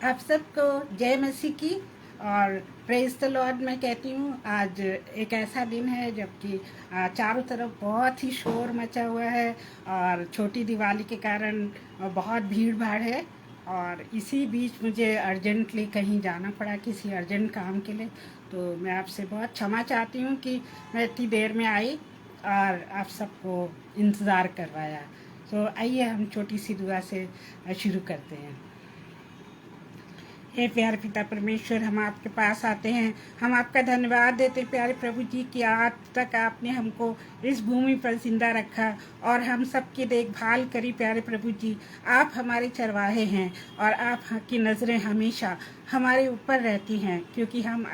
आप सबको जय मसीह की और प्रेज द लॉर्ड मैं कहती हूँ। आज एक ऐसा दिन है जबकि चारों तरफ बहुत ही शोर मचा हुआ है और छोटी दिवाली के कारण बहुत भीड़ भाड़ है। और इसी बीच मुझे अर्जेंटली कहीं जाना पड़ा किसी अर्जेंट काम के लिए, तो मैं आपसे बहुत क्षमा चाहती हूँ कि मैं इतनी देर में आई और आप सबको इंतज़ार करवाया। तो आइए हम छोटी सी दुआ से शुरू करते हैं। हे प्यारे पिता परमेश्वर, हम आपके पास आते हैं। हम आपका धन्यवाद देते प्यारे प्रभु जी कि आज तक आपने हमको इस भूमि पर जिंदा रखा और हम सबकी देखभाल करी। प्यारे प्रभु जी, आप हमारे चरवाहे हैं और आपकी नज़रें हमेशा हमारे ऊपर रहती हैं, क्योंकि हम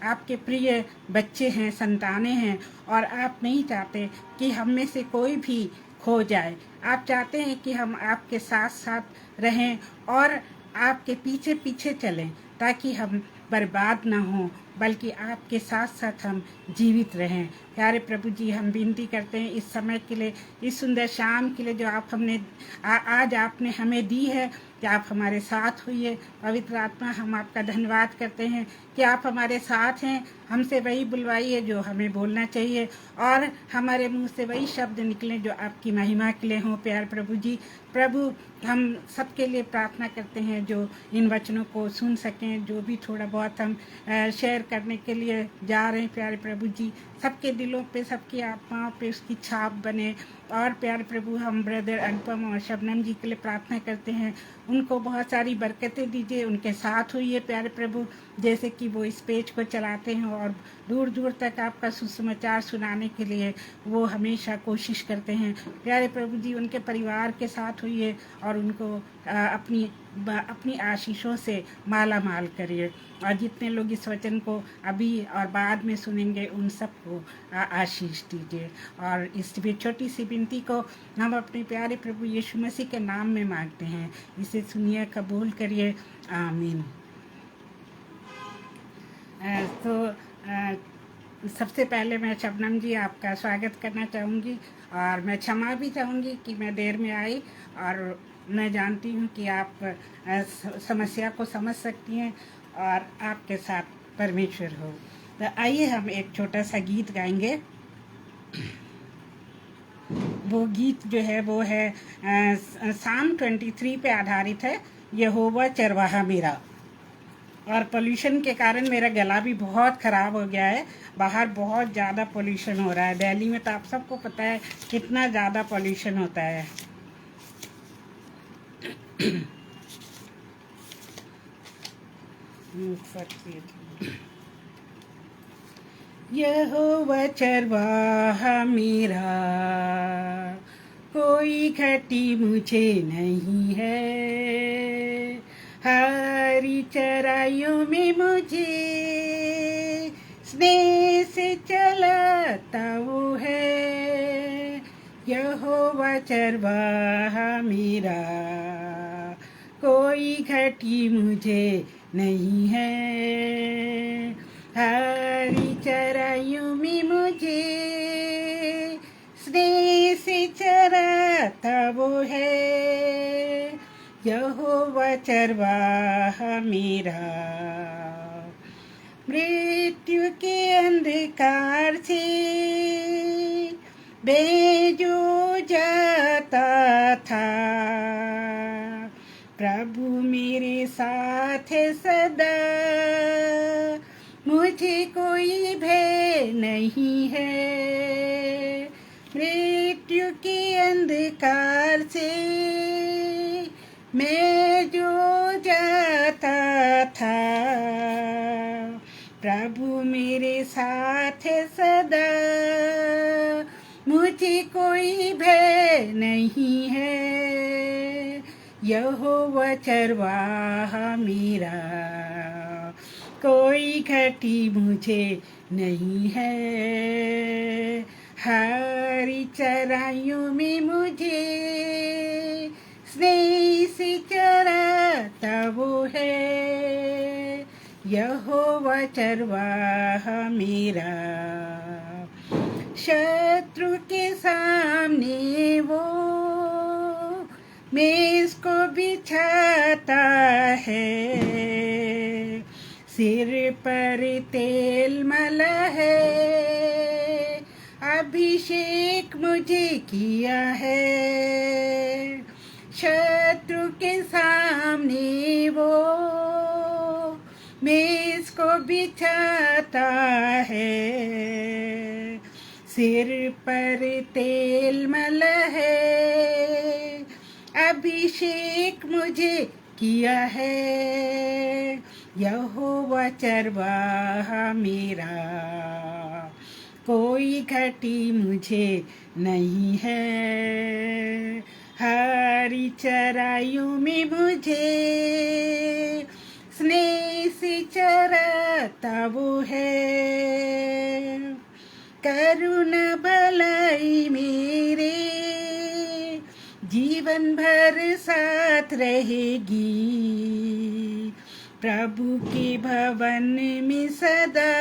आपके प्रिय बच्चे हैं, संतानें हैं। और आप नहीं चाहते कि हम में से कोई भी खो जाए। आप चाहते हैं कि हम आपके साथ साथ रहें और आपके पीछे पीछे चलें, ताकि हम बर्बाद ना हों बल्कि आपके साथ साथ हम जीवित रहें। प्यारे प्रभु जी, हम विनती करते हैं इस समय के लिए, इस सुंदर शाम के लिए जो आप आज आपने हमें दी है, कि आप हमारे साथ हुई। पवित्र आत्मा, हम आपका धन्यवाद करते हैं कि आप हमारे साथ हैं। हमसे वही बुलवाइए जो हमें बोलना चाहिए और हमारे मुंह से वही शब्द निकलें जो आपकी महिमा के लिए हों। प्यारे प्रभु जी, प्रभु हम सबके लिए प्रार्थना करते हैं जो इन वचनों को सुन सकें, जो भी थोड़ा बहुत हम शेयर करने के लिए जा रहे हैं। प्यारे प्रभु जी, सबके दिलों पे, सबकी आत्माओं पे उसकी छाप बने। और प्यारे प्रभु, हम ब्रदर अनुपम और शबनम जी के लिए प्रार्थना करते हैं, उनको बहुत सारी बरकतें दीजिए, उनके साथ हुई है प्यारे प्रभु, जैसे कि वो इस पेज को चलाते हैं और दूर दूर तक आपका सुसमाचार सुनाने के लिए वो हमेशा कोशिश करते हैं। प्यारे प्रभु जी, उनके परिवार के साथ हुई है और उनको अपनी आशीषों से माला माल करिए। और जितने लोग इस वचन को अभी और बाद में सुनेंगे उन सबको आशीष दीजिए। और इस छोटी सी विनती को हम अपने प्यारे प्रभु यीशु मसीह के नाम में मांगते हैं। इसे सुनिए, कबूल करिए, आमीन। सबसे पहले मैं शबनम जी आपका स्वागत करना चाहूँगी और मैं क्षमा भी चाहूँगी कि मैं देर में आई। और मैं जानती हूँ कि आप समस्या को समझ सकती हैं और आपके साथ परमेश्वर हो। तो आइए हम एक छोटा सा गीत गाएंगे। वो गीत जो है वो है साम 23 पे आधारित है, यहोवा चरवाहा मेरा। और पोल्यूशन के कारण मेरा गला भी बहुत ख़राब हो गया है। बाहर बहुत ज़्यादा पोल्यूशन हो रहा है दिल्ली में, तो आप सबको पता है कितना ज़्यादा पोल्यूशन होता है। यहोवा चरवाहा मेरा, कोई घटी मुझे नहीं है। हरी चराइयों में मुझे स्नेह से चलाता वो है। यहोवा चरवाहा मेरा, कोई घटी मुझे नहीं है। हरी चराइयों में मुझे स्नेह से चराता वो है। यहोवा चरवाहा मेरा। मृत्यु के अंधकार से मैं जो जाता था, प्रभु मेरे साथ है सदा। मुझे कोई भय नहीं है। मृत्यु के अंधकार से मैं जो जाता था, प्रभु मेरे साथ है सदा। मुझे कोई भय नहीं है। यहोवा चरवाहा मेरा, कोई घटी मुझे नहीं है। हरी चराइयों में मुझे स्नेह से चराता वो है। यहोवा चरवाहा मेरा। शत्रु के सामने वो मेज को बिछाता है। पर तेल मला है, अभिषेक मुझे किया है, शत्रु के सामने वो मेज को बिछाता है। सिर पर तेल मला है, अभिषेक मुझे किया है, यहोवा चरवाहा मेरा, कोई घटी मुझे नहीं है। हरी चराइयों में मुझे स्नेह से चराता वो है, करुणा भलाई मेरे जीवन भर साथ रहेगी। प्रभु के भवन में सदा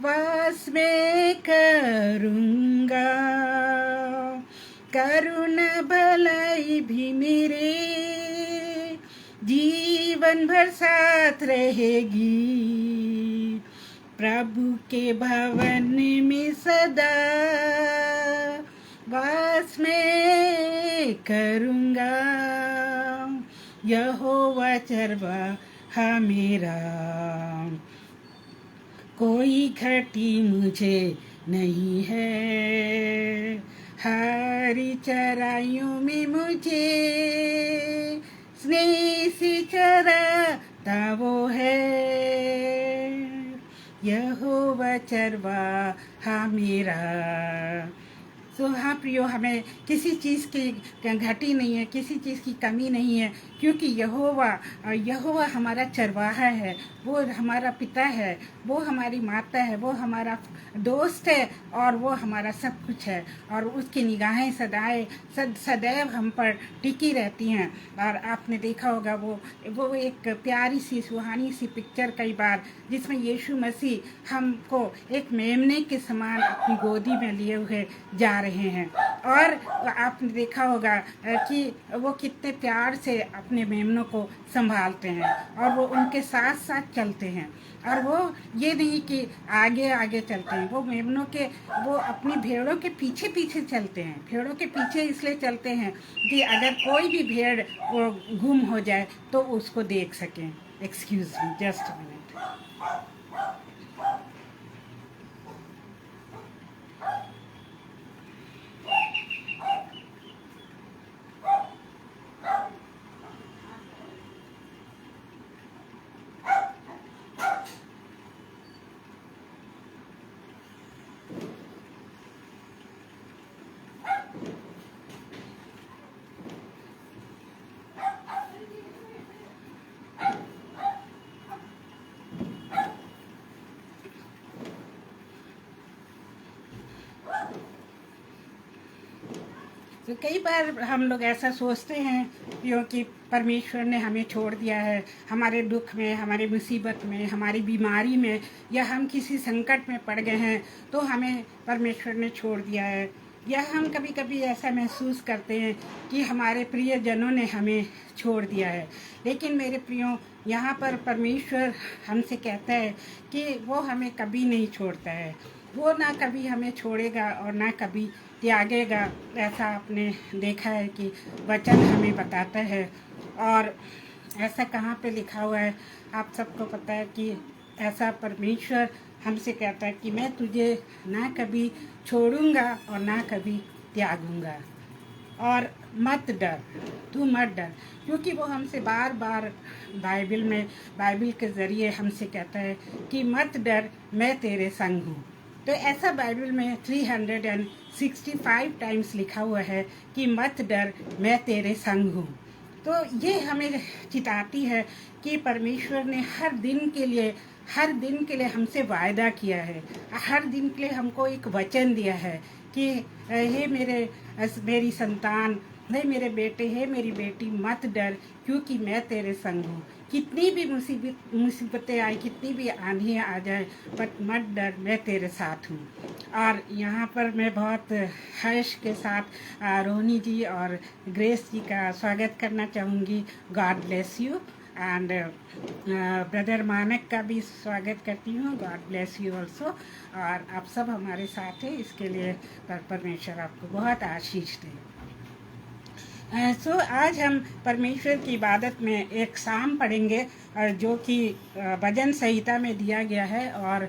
वास मैं करूँगा, करुणा भलाई भी मेरे जीवन भर साथ रहेगी। प्रभु के भवन में सदा वास मैं करूँगा, यहोवा चरवाहा मेरा, कोई घटी मुझे नहीं है। हरी चराइयों में मुझे स्नेह से चराता वो है, यहोवा चरवाहा मेरा। तो हाँ प्रियो, हमें किसी चीज़ की घटी नहीं है, किसी चीज़ की कमी नहीं है, क्योंकि यहोवा हमारा चरवाहा है, वो हमारा पिता है, वो हमारी माता है, वो हमारा दोस्त है और वो हमारा सब कुछ है। और उसकी निगाहें सदैव हम पर टिकी रहती हैं। और आपने देखा होगा वो एक प्यारी सी सुहानी सी पिक्चर कई बार, जिसमें यीशु मसीह हमको एक मेमने के समान अपनी गोदी में लिए हुए जा रहे हैं। और आपने देखा होगा कि वो कितने प्यार से अपने मेमनों को संभालते हैं और वो उनके साथ साथ चलते हैं। और वो ये नहीं कि आगे आगे चलते हैं, वो मेमनों के वो अपनी भेड़ों के पीछे पीछे चलते हैं। भेड़ों के पीछे इसलिए चलते हैं कि अगर कोई भी भेड़ वो गुम हो जाए तो उसको देख सकें। Excuse me, just a minute. तो कई बार हम लोग ऐसा सोचते हैं क्योंकि परमेश्वर ने हमें छोड़ दिया है, हमारे दुख में, हमारे मुसीबत में, हमारी बीमारी में, या हम किसी संकट में पड़ गए हैं तो हमें परमेश्वर ने छोड़ दिया है। या हम कभी कभी ऐसा महसूस करते हैं कि हमारे प्रियजनों ने हमें छोड़ दिया है। लेकिन मेरे प्रियो, यहाँ पर परमेश्वर हमसे कहता है कि वो हमें कभी नहीं छोड़ता है, वो ना कभी हमें छोड़ेगा और ना कभी त्यागेगा। ऐसा आपने देखा है कि वचन हमें बताता है। और ऐसा कहाँ पे लिखा हुआ है, आप सबको पता है कि ऐसा परमेश्वर हमसे कहता है कि मैं तुझे ना कभी छोड़ूंगा और ना कभी त्यागूंगा। और मत डर, तू मत डर, क्योंकि वो हमसे बार बार बाइबल के ज़रिए हमसे कहता है कि मत डर, मैं तेरे संग हूँ। तो ऐसा बाइबल में 365 टाइम्स लिखा हुआ है कि मत डर, मैं तेरे संग हूँ। तो ये हमें चिताती है कि परमेश्वर ने हर दिन के लिए हमसे वायदा किया है, हर दिन के लिए हमको एक वचन दिया है कि हे मेरी संतान, हे मेरे बेटे, हे मेरी बेटी, मत डर, क्योंकि मैं तेरे संग हूँ। कितनी भी मुसीबतें आए, कितनी भी आंधियाँ आ जाए, पर मत डर, मैं तेरे साथ हूँ। और यहाँ पर मैं बहुत हर्ष के साथ रोहिणी जी और ग्रेस जी का स्वागत करना चाहूँगी। God bless you. And brother मानक का भी स्वागत करती हूँ। God bless you also. और आप सब हमारे साथ हैं, इसके लिए परमेश्वर आपको बहुत आशीष दे। आज हम परमेश्वर की इबादत में एक साम पढ़ेंगे जो कि भजन संहिता में दिया गया है, और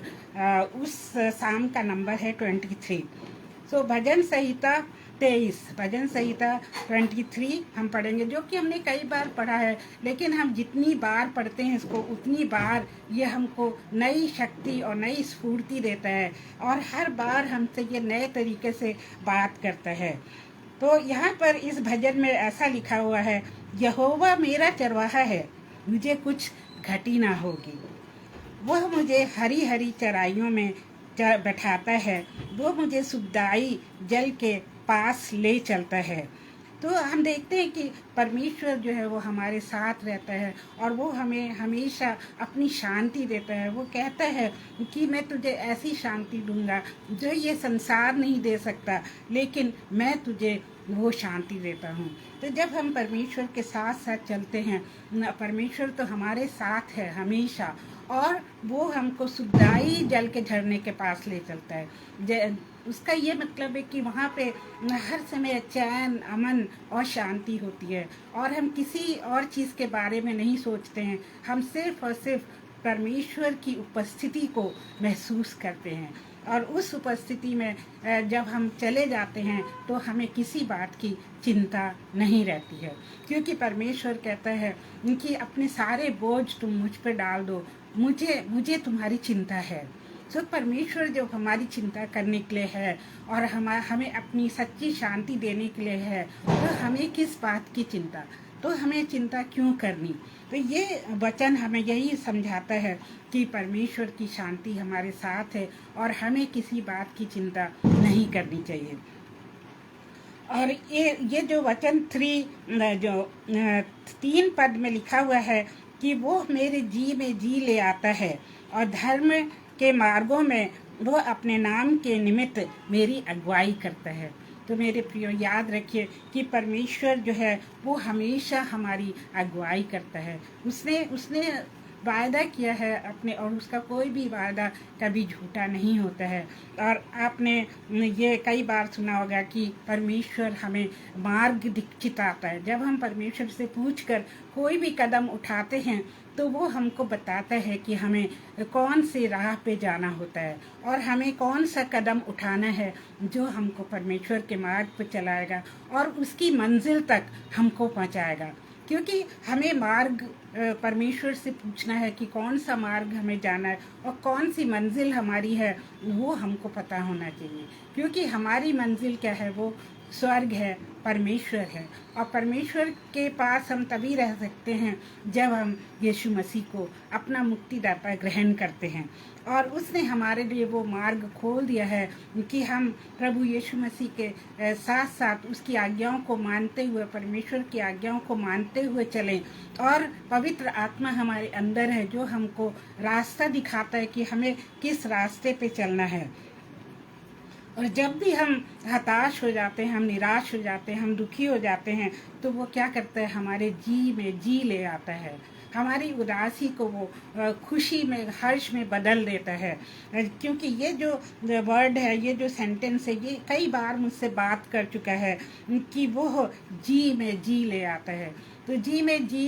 उस साम का नंबर है 23। भजन संहिता 23, भजन संहिता 23 हम पढ़ेंगे, जो कि हमने कई बार पढ़ा है, लेकिन हम जितनी बार पढ़ते हैं इसको उतनी बार ये हमको नई शक्ति और नई स्फूर्ति देता है, और हर बार हमसे ये नए तरीके से बात करता है। तो यहाँ पर इस भजन में ऐसा लिखा हुआ है, यहोवा मेरा चरवाहा है, मुझे कुछ घटी ना होगी। वह मुझे हरी हरी चराइयों में बैठाता है, वो मुझे सुखदाई जल के पास ले चलता है। तो हम देखते हैं कि परमेश्वर जो है वो हमारे साथ रहता है, और वो हमें हमेशा अपनी शांति देता है। वो कहता है कि मैं तुझे ऐसी शांति दूंगा जो ये संसार नहीं दे सकता, लेकिन मैं तुझे वो शांति देता हूँ। तो जब हम परमेश्वर के साथ साथ चलते हैं, परमेश्वर तो हमारे साथ है हमेशा, और वो हमको सुखदाई जल के झरने के पास ले चलता है। उसका ये मतलब है कि वहाँ पे हर समय चैन, अमन और शांति होती है, और हम किसी और चीज़ के बारे में नहीं सोचते हैं। हम सिर्फ और सिर्फ परमेश्वर की उपस्थिति को महसूस करते हैं, और उस उपस्थिति में जब हम चले जाते हैं तो हमें किसी बात की चिंता नहीं रहती है, क्योंकि परमेश्वर कहता है कि अपने सारे बोझ तुम मुझ पर डाल दो, मुझे तुम्हारी चिंता है। परमेश्वर जो हमारी चिंता करने के लिए है और हमें अपनी सच्ची शांति देने के लिए है, तो हमें किस बात की चिंता, तो हमें चिंता क्यों करनी। तो ये वचन हमें यही समझाता है कि परमेश्वर की शांति हमारे साथ है, और हमें किसी बात की चिंता नहीं करनी चाहिए। और ये जो वचन 3 पद में लिखा हुआ है कि वो मेरे जी में जी ले आता है, और धर्म के मार्गों में वो अपने नाम के निमित्त मेरी अगुवाई करता है। तो मेरे प्रियो, याद रखिए कि परमेश्वर जो है वो हमेशा हमारी अगुवाई करता है। उसने वायदा किया है अपने, और उसका कोई भी वायदा कभी झूठा नहीं होता है। और आपने ये कई बार सुना होगा कि परमेश्वर हमें मार्ग दिखलाता है। जब हम परमेश्वर से पूछकर कोई भी कदम उठाते हैं तो वो हमको बताता है कि हमें कौन से राह पे जाना होता है, और हमें कौन सा कदम उठाना है जो हमको परमेश्वर के मार्ग पे चलाएगा और उसकी मंजिल तक हमको पहुंचाएगा। क्योंकि हमें मार्ग परमेश्वर से पूछना है कि कौन सा मार्ग हमें जाना है और कौन सी मंजिल हमारी है, वो हमको पता होना चाहिए। क्योंकि हमारी मंजिल क्या है, वो स्वर्ग है, परमेश्वर है, और परमेश्वर के पास हम तभी रह सकते हैं जब हम यीशु मसीह को अपना मुक्तिदाता ग्रहण करते हैं। और उसने हमारे लिए वो मार्ग खोल दिया है कि हम प्रभु यीशु मसीह के साथ साथ उसकी आज्ञाओं को मानते हुए, परमेश्वर की आज्ञाओं को मानते हुए चलें। और पवित्र आत्मा हमारे अंदर है जो हमको रास्ता दिखाता है कि हमें किस रास्ते पे चलना है। और जब भी हम हताश हो जाते हैं, हम निराश हो जाते हैं, हम दुखी हो जाते हैं, तो वो क्या करता है, हमारे जी में जी ले आता है। हमारी उदासी को वो खुशी में, हर्ष में बदल देता है। क्योंकि ये जो वर्ड है, ये जो सेंटेंस है, ये कई बार मुझसे बात कर चुका है कि वो जी में जी ले आता है। तो जी में जी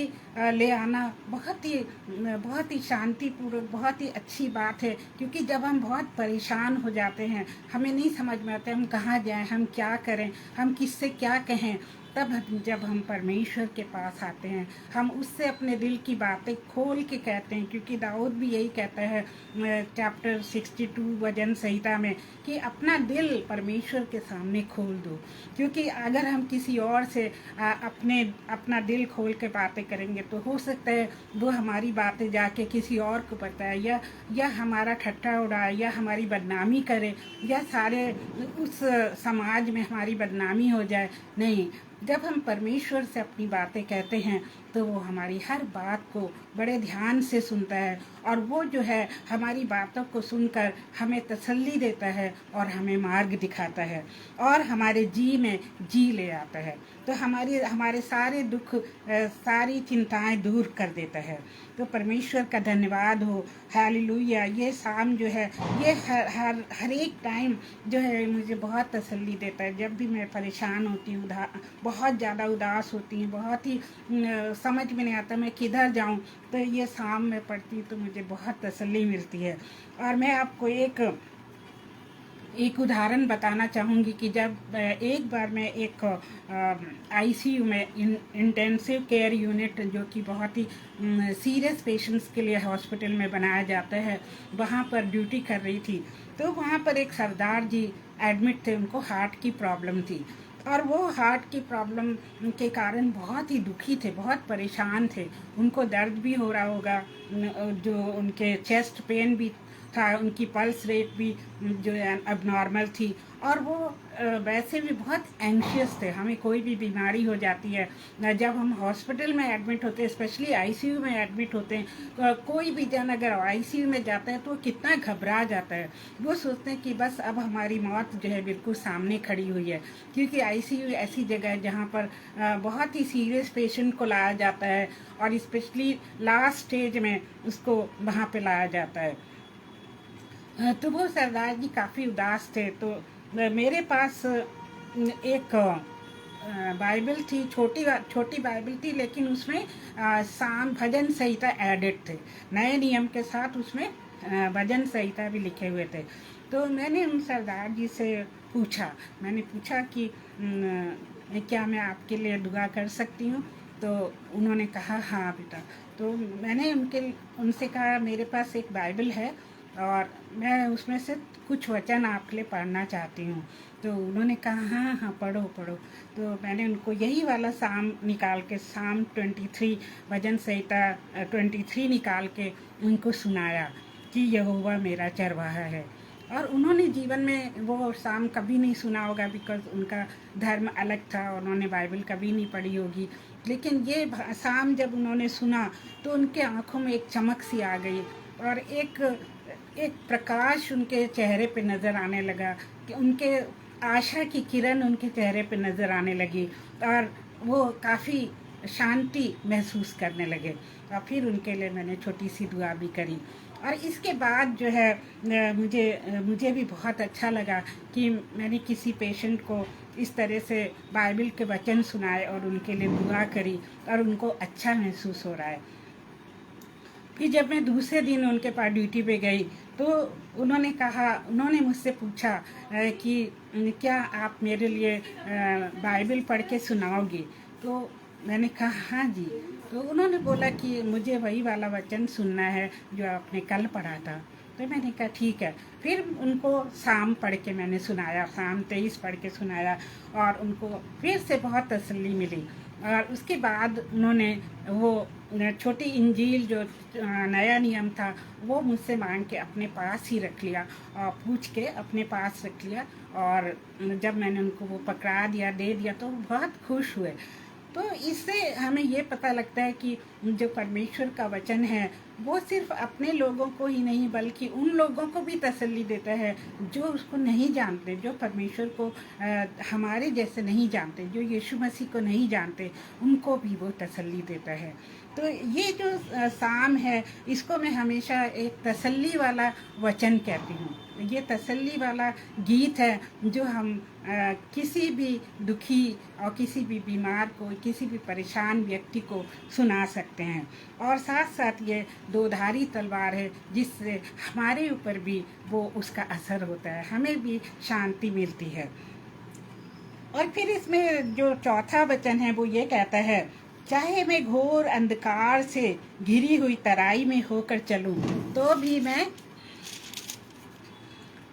ले आना बहुत ही शांतिपूर्वक, बहुत ही अच्छी बात है। क्योंकि जब हम बहुत परेशान हो जाते हैं, हमें नहीं समझ में आता हम कहाँ जाएं, हम क्या करें, हम किससे क्या कहें, तब जब हम परमेश्वर के पास आते हैं, हम उससे अपने दिल की बातें खोल के कहते हैं। क्योंकि दाऊद भी यही कहता है चैप्टर 62 भजन संहिता में कि अपना दिल परमेश्वर के सामने खोल दो। क्योंकि अगर हम किसी और से अपना दिल खोल के बातें करेंगे तो हो सकता है वो हमारी बातें जाके किसी और को बताए, या हमारा ठट्ठा उड़ाए, या हमारी बदनामी करे, या सारे उस समाज में हमारी बदनामी हो जाए। नहीं, जब हम परमेश्वर से अपनी बातें कहते हैं तो वो हमारी हर बात को बड़े ध्यान से सुनता है, और वो जो है हमारी बातों को सुनकर हमें तसल्ली देता है और हमें मार्ग दिखाता है और हमारे जी में जी ले आता है। तो हमारे सारे दुख, सारी चिंताएं दूर कर देता है। तो परमेश्वर का धन्यवाद हो, हालेलुया। ये शाम जो है ये हर एक टाइम जो है मुझे बहुत तसल्ली देता है। जब भी मैं परेशान होती हूँ, बहुत ज़्यादा उदास होती हूँ, बहुत ही समझ में नहीं आता मैं किधर जाऊँ, तो ये शाम में पढ़ती हूँ तो मुझे बहुत तसल्ली मिलती है। और मैं आपको एक उदाहरण बताना चाहूँगी कि जब एक बार मैं एक आईसीयू में, इंटेंसिव केयर यूनिट, जो कि बहुत ही सीरियस पेशेंट्स के लिए हॉस्पिटल में बनाया जाता है, वहाँ पर ड्यूटी कर रही थी। तो वहाँ पर एक सरदार जी एडमिट थे, उनको हार्ट की प्रॉब्लम थी। और वो हार्ट की प्रॉब्लम के कारण बहुत ही दुखी थे, बहुत परेशान थे। उनको दर्द भी हो रहा होगा, जो उनके चेस्ट पेन भी था, उनकी पल्स रेट भी जो है अब नॉर्मल थी। और वो वैसे भी बहुत एंशियस थे। हमें कोई भी बीमारी हो जाती है, जब हम हॉस्पिटल में एडमिट होते हैं, स्पेशली आईसीयू में एडमिट होते हैं, तो कोई भी जन अगर आईसीयू में जाता है तो कितना घबरा जाता है। वो सोचते हैं कि बस अब हमारी मौत जो है बिल्कुल सामने खड़ी हुई है, क्योंकि आईसीयू ऐसी जगह है जहाँ पर बहुत ही सीरियस पेशेंट को लाया जाता है, और स्पेशली लास्ट स्टेज में उसको वहाँ पे लाया जाता है। तो वो सरदार जी काफ़ी उदास थे। तो मेरे पास एक बाइबल थी, छोटी बाइबल थी, लेकिन उसमें साम भजन संहिता एडेड थे, नए नियम के साथ उसमें भजन संहिता भी लिखे हुए थे। तो मैंने उन सरदार जी से मैंने पूछा कि क्या मैं आपके लिए दुआ कर सकती हूँ? तो उन्होंने कहा हाँ बेटा। तो मैंने उनसे कहा मेरे पास एक बाइबल है और मैं उसमें से कुछ वचन आपके लिए पढ़ना चाहती हूँ। तो उन्होंने कहा हाँ हाँ पढ़ो पढ़ो। तो मैंने उनको यही वाला साम निकाल के, साम 23 भजन संहिता 23 निकाल के उनको सुनाया कि यहोवा मेरा चरवाहा है। और उन्होंने जीवन में वो साम कभी नहीं सुना होगा, बिकॉज उनका धर्म अलग था, उन्होंने बाइबल कभी नहीं पढ़ी होगी। लेकिन ये साम जब उन्होंने सुना तो उनके आँखों में एक चमक सी आ गई, और एक प्रकाश उनके चेहरे पे नज़र आने लगा, कि उनके आशा की किरण उनके चेहरे पे नज़र आने लगी, और वो काफ़ी शांति महसूस करने लगे। और फिर उनके लिए मैंने छोटी सी दुआ भी करी। और इसके बाद जो है मुझे भी बहुत अच्छा लगा कि मैंने किसी पेशेंट को इस तरह से बाइबल के वचन सुनाए और उनके लिए दुआ करी, और उनको अच्छा महसूस हो रहा है। फिर जब मैं दूसरे दिन उनके पास ड्यूटी पे गई तो उन्होंने मुझसे पूछा कि क्या आप मेरे लिए बाइबल पढ़ के सुनाओगी? तो मैंने कहा हाँ जी। तो उन्होंने बोला कि मुझे वही वाला वचन सुनना है जो आपने कल पढ़ा था। तो मैंने कहा ठीक है। फिर उनको साम पढ़ के मैंने सुनाया, साम 23 पढ़ के सुनाया, और उनको फिर से बहुत तसल्ली मिली। और उसके बाद उन्होंने वो छोटी इंजील जो नया नियम था वो मुझसे मांग के अपने पास ही रख लिया, और पूछ के अपने पास रख लिया। और जब मैंने उनको वो पकड़ा दिया, दे दिया, तो बहुत खुश हुए। तो इससे हमें ये पता लगता है कि जो परमेश्वर का वचन है वो सिर्फ अपने लोगों को ही नहीं बल्कि उन लोगों को भी तसल्ली देता है जो उसको नहीं जानते, जो परमेश्वर को हमारे जैसे नहीं जानते, जो यीशु मसीह को नहीं जानते, उनको भी वो तसल्ली देता है। तो ये जो साम है इसको मैं हमेशा एक तसल्ली वाला वचन कहती हूँ। ये तसल्ली वाला गीत है जो हम किसी भी दुखी और किसी भी बीमार को, किसी भी परेशान व्यक्ति को सुना सकते हैं। और साथ साथ ये दोधारी तलवार है जिससे हमारे ऊपर भी वो उसका असर होता है, हमें भी शांति मिलती है। और फिर इसमें जो चौथा वचन है वो ये कहता है, चाहे मैं घोर अंधकार से घिरी हुई तराई में होकर चलूं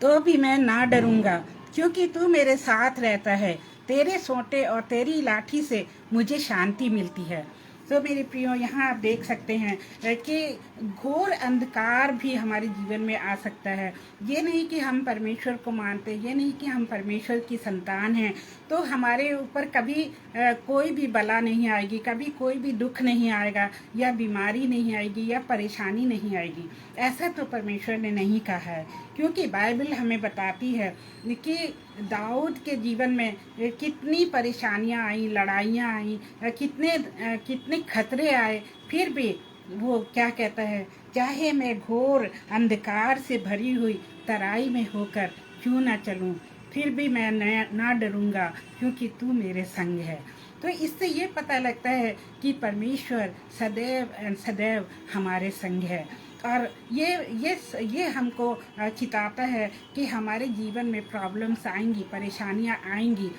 तो भी मैं ना डरूंगा, क्योंकि तू मेरे साथ रहता है। तेरे सोंटे और तेरी लाठी से मुझे शांति मिलती है। तो मेरे प्रियो, यहाँ आप देख सकते हैं कि घोर अंधकार भी हमारे जीवन में आ सकता है। ये नहीं कि हम परमेश्वर को मानते, ये नहीं कि हम परमेश्वर की संतान हैं, तो हमारे ऊपर कभी कोई भी बला नहीं आएगी, कभी कोई भी दुख नहीं आएगा, या बीमारी नहीं आएगी, या परेशानी नहीं आएगी। ऐसा तो परमेश्वर ने नहीं कहा है, क्योंकि बाइबल हमें बताती है कि दाऊद के जीवन में कितनी परेशानियां आई, लड़ाइयां आई, कितने खतरे आए, फिर भी वो क्या कहता है, चाहे मैं घोर अंधकार से भरी हुई तराई में होकर क्यों ना चलूं, फिर भी मैं ना डरूंगा, क्योंकि तू मेरे संग है। तो इससे ये पता लगता है कि परमेश्वर सदैव सदैव हमारे संग है। और ये हमको चिताता है कि हमारे जीवन में प्रॉब्लम्स आएंगी, परेशानियां आएंगी।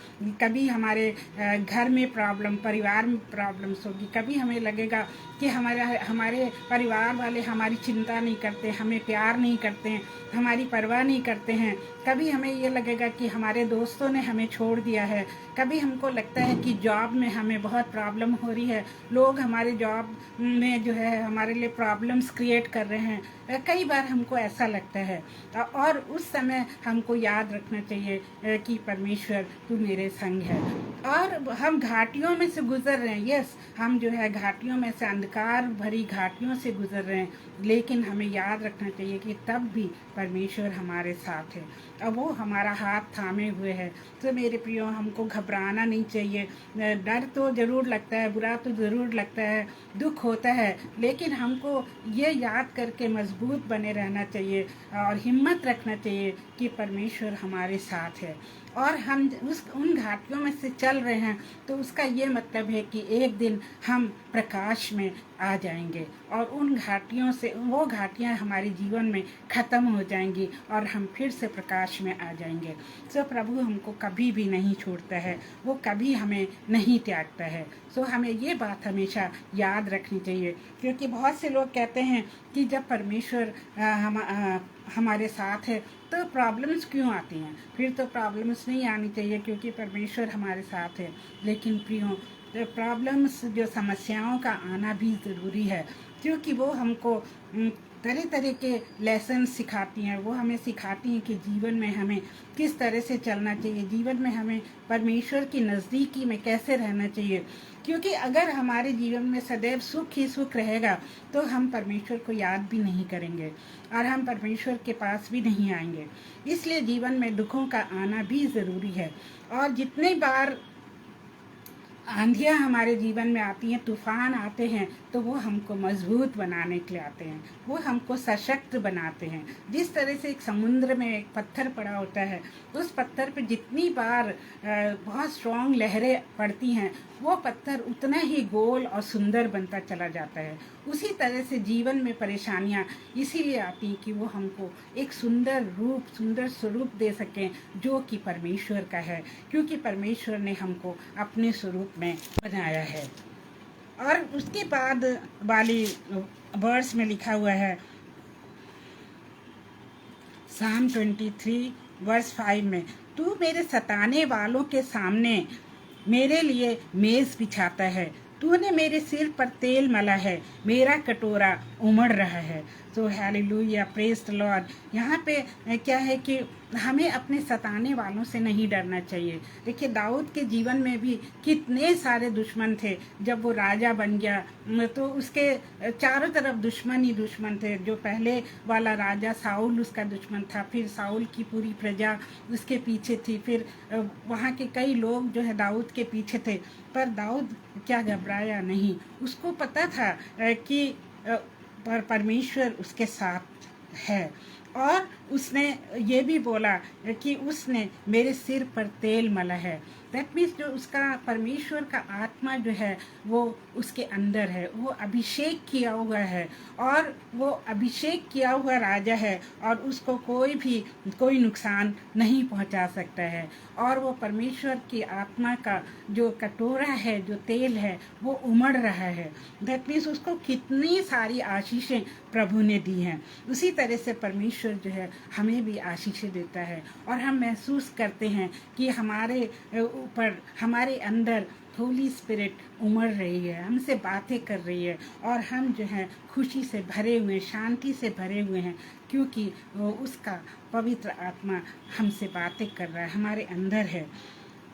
कभी हमारे घर में प्रॉब्लम, परिवार में प्रॉब्लम्स होगी। कभी हमें लगेगा कि हमारे परिवार वाले हमारी चिंता नहीं करते, हमें प्यार नहीं करते हैं, हमारी परवाह नहीं करते हैं। कभी हमें ये लगेगा कि हमारे दोस्तों ने हमें छोड़ दिया है। कभी हमको लगता है कि जॉब में हमें बहुत प्रॉब्लम हो रही है, लोग हमारे जॉब में जो है हमारे लिए प्रॉब्लम्स क्रिएट कर रहे हैं। कई बार हमको ऐसा लगता है, और उस समय हमको याद रखना चाहिए कि परमेश्वर तू मेरे संग है। और हम घाटियों में से गुजर रहे हैं, यस, हम जो है घाटियों में से, अंधकार भरी घाटियों से गुजर रहे हैं, लेकिन हमें याद रखना चाहिए कि तब भी परमेश्वर हमारे साथ है और वो हमारा हाथ थामे हुए है। तो मेरे प्रियो, हमको घबराना नहीं चाहिए। डर तो ज़रूर लगता है, बुरा तो ज़रूर लगता है, दुख होता है, लेकिन हमको ये याद करके मजबूत बने रहना चाहिए और हिम्मत रखना चाहिए कि परमेश्वर हमारे साथ है। और हम उन घाटियों में से चल रहे हैं, तो उसका ये मतलब है कि एक दिन हम प्रकाश में आ जाएंगे और उन घाटियों से, वो घाटियां हमारे जीवन में ख़त्म हो जाएंगी और हम फिर से प्रकाश में आ जाएंगे। सो प्रभु हमको कभी भी नहीं छोड़ता है, वो कभी हमें नहीं त्यागता है। सो हमें ये बात हमेशा याद रखनी चाहिए, क्योंकि बहुत से लोग कहते हैं कि जब परमेश्वर हमारे साथ है तो प्रॉब्लम्स क्यों आती हैं। फिर तो प्रॉब्लम्स नहीं आनी चाहिए, क्योंकि परमेश्वर हमारे साथ है। लेकिन प्रियो, प्रॉब्लम्स, जो समस्याओं का आना भी ज़रूरी है, क्योंकि वो हमको तरह तरह के लेसन सिखाती हैं। वो हमें सिखाती हैं कि जीवन में हमें किस तरह से चलना चाहिए, जीवन में हमें परमेश्वर की नज़दीकी में कैसे रहना चाहिए। क्योंकि अगर हमारे जीवन में सदैव सुख ही सुख रहेगा, तो हम परमेश्वर को याद भी नहीं करेंगे और हम परमेश्वर के पास भी नहीं आएंगे। इसलिए जीवन में दुखों का आना भी ज़रूरी है। और जितने बार आंधियाँ हमारे जीवन में आती हैं, तूफान आते हैं, तो वो हमको मजबूत बनाने के लिए आते हैं, वो हमको सशक्त बनाते हैं। जिस तरह से एक समुद्र में एक पत्थर पड़ा होता है, उस पत्थर पे जितनी बार बहुत स्ट्रॉन्ग लहरें पड़ती हैं, वो पत्थर उतना ही गोल और सुंदर बनता चला जाता है। उसी तरह से जीवन में परेशानियाँ इसीलिए आती हैं कि वो हमको एक सुंदर रूप, सुंदर स्वरूप दे सकें, जो कि परमेश्वर का है, क्योंकि परमेश्वर ने हमको अपने स्वरूप में बनाया है। और उसके बाद वाली वर्स में लिखा हुआ है, Psalm 23 वर्स 5 में, तू मेरे सताने वालों के सामने मेरे लिए मेज़ बिछाता है, तूने मेरे सिर पर तेल मला है, मेरा कटोरा उमड़ रहा है। तो हालेलुया, प्रेज द लॉर्ड। यहाँ पे क्या है कि हमें अपने सताने वालों से नहीं डरना चाहिए। देखिए, दाऊद के जीवन में भी कितने सारे दुश्मन थे। जब वो राजा बन गया तो उसके चारों तरफ दुश्मन ही दुश्मन थे। जो पहले वाला राजा साउल उसका दुश्मन था, फिर साउल की पूरी प्रजा उसके पीछे थी, फिर वहाँ के कई लोग जो है दाऊद के पीछे थे। पर दाऊद क्या घबराया नहीं। उसको पता था कि पर परमेश्वर उसके साथ है, और उसने ये भी बोला कि उसने मेरे सिर पर तेल मला है। दैट मीन्स जो उसका परमेश्वर का आत्मा जो है वो उसके अंदर है, वो अभिषेक किया हुआ है, और वो अभिषेक किया हुआ राजा है, और उसको कोई नुकसान नहीं पहुंचा सकता है। और वो परमेश्वर की आत्मा का जो कटोरा है, जो तेल है, वो उमड़ रहा है। दैट मीन्स उसको कितनी सारी आशीषें प्रभु ने दी हैं। उसी तरह से परमेश्वर जो है हमें भी आशीषें देता है, और हम महसूस करते हैं कि हमारे ऊपर, हमारे अंदर होली स्पिरिट उमड़ रही है, हमसे बातें कर रही है, और हम जो है खुशी से भरे हुए, शांति से भरे हुए हैं, क्योंकि वो उसका पवित्र आत्मा हमसे बातें कर रहा है, हमारे अंदर है।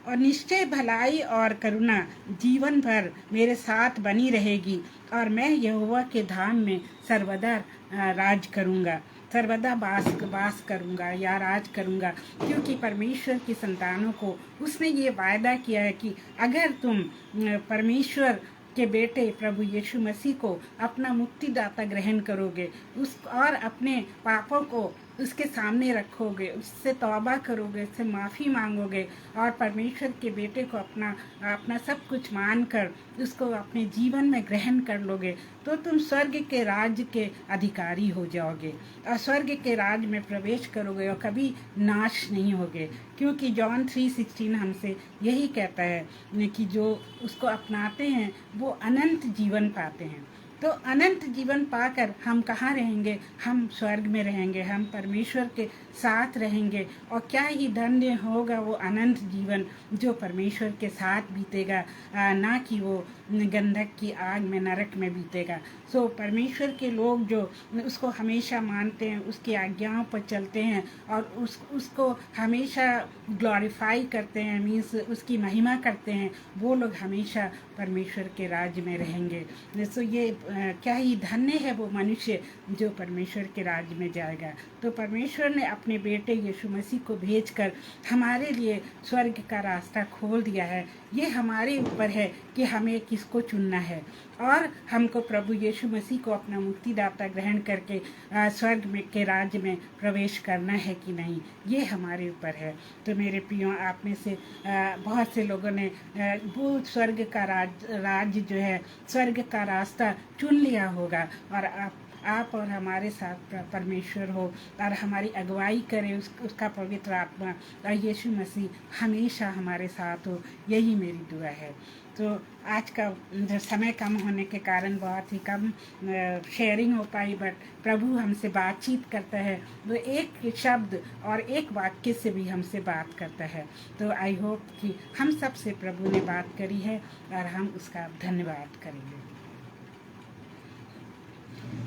और निश्चय भलाई और करुणा जीवन भर मेरे साथ बनी रहेगी, और मैं यहोवा के धाम में सर्वदा राज करूँगा, सर्वदा वास करूँगा या राज करूँगा। क्योंकि परमेश्वर की संतानों को उसने ये वायदा किया है कि अगर तुम परमेश्वर के बेटे प्रभु यीशु मसीह को अपना मुक्तिदाता ग्रहण करोगे, उस और अपने पापों को उसके सामने रखोगे, उससे तौबा करोगे, उससे माफ़ी मांगोगे और परमेश्वर के बेटे को अपना सब कुछ मानकर उसको अपने जीवन में ग्रहण कर लोगे, तो तुम स्वर्ग के राज्य के अधिकारी हो जाओगे और स्वर्ग के राज्य में प्रवेश करोगे और कभी नाश नहीं होगे। क्योंकि जॉन 3:16 हमसे यही कहता है कि जो उसको अपनाते हैं वो अनंत जीवन पाते हैं। तो अनंत जीवन पाकर हम कहाँ रहेंगे? हम स्वर्ग में रहेंगे, हम परमेश्वर के साथ रहेंगे। और क्या ही धन्य होगा वो अनंत जीवन जो परमेश्वर के साथ बीतेगा, ना कि वो गंधक की आग में, नरक में बीतेगा। सो परमेश्वर के लोग जो उसको हमेशा मानते हैं, उसकी आज्ञाओं पर चलते हैं और उसको हमेशा ग्लोरीफाई करते हैं, मीन्स उसकी महिमा करते हैं, वो लोग हमेशा परमेश्वर के राज्य में रहेंगे। सो ये क्या ही धन्य है वो मनुष्य जो परमेश्वर के राज्य में जाएगा। तो परमेश्वर ने अपने बेटे यीशु मसीह को भेजकर हमारे लिए स्वर्ग का रास्ता खोल दिया है। ये हमारे ऊपर है कि हमें किसको चुनना है और हमको प्रभु यीशु मसीह को अपना मुक्तिदाता ग्रहण करके स्वर्ग में के राज्य में प्रवेश करना है कि नहीं, ये हमारे ऊपर है। तो मेरे प्रियो, आप में से बहुत से लोगों ने वो स्वर्ग का राज्य जो है, स्वर्ग का रास्ता चुन लिया होगा और आप और हमारे साथ परमेश्वर हो और हमारी अगुवाई करे उसका पवित्र आत्मा और यीशु मसीह हमेशा हमारे साथ हो, यही मेरी दुआ है। तो आज का समय कम होने के कारण बहुत ही कम शेयरिंग हो पाई, बट प्रभु हमसे बातचीत करता है, वो एक शब्द और एक वाक्य से भी हमसे बात करता है। तो आई होप कि हम सब से प्रभु ने बात करी है और हम उसका धन्यवाद करेंगे।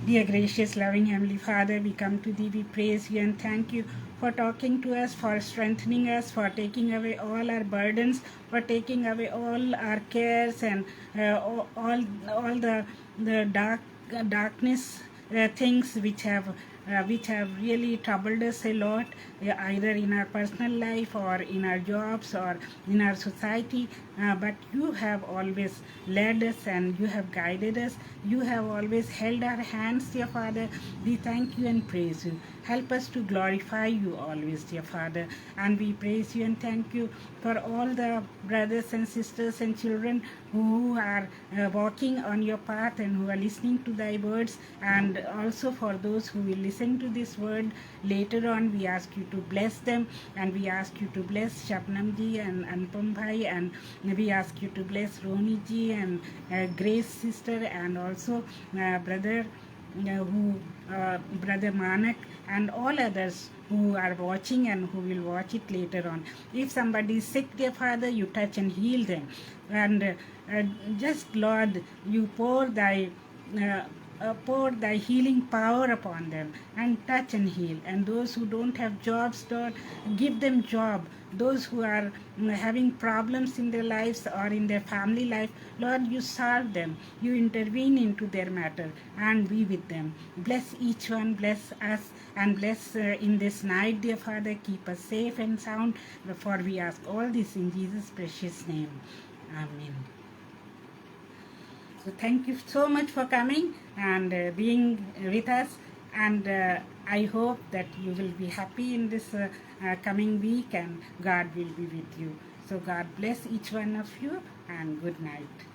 Dear gracious, loving Heavenly Father, we come to Thee, we praise You and thank You for talking to us, for strengthening us, for taking away all our burdens, for taking away all our cares and all the darkness things which have really troubled us a lot, either in our personal life or in our jobs or in our society. But You have always led us and You have guided us. You have always held our hands, dear Father. We thank You and praise You. Help us to glorify You always, dear Father. And we praise You and thank You for all the brothers and sisters and children who are walking on Your path and who are listening to Thy words, and also for those who will listen to this word later on. We ask You to bless them, and we ask You to bless Shabnam ji and Anupam bhai, and we ask You to bless Roni ji and Grace sister, and also brother Manak and all others who are watching and who will watch it later on. If somebody is sick, dear Father, You touch and heal them. And just, Lord, You pour Thy healing power upon them and touch and heal. And those who don't have jobs, Lord, give them job. Those who are having problems in their lives or in their family life, Lord, You solve them. You intervene into their matter and be with them. Bless each one, bless us, and bless in this night, dear Father. Keep us safe and sound, for we ask all this in Jesus' precious name. Amen. So thank you so much for coming and being with us, and I hope that you will be happy in this coming week, and God will be with you. So God bless each one of you, and good night.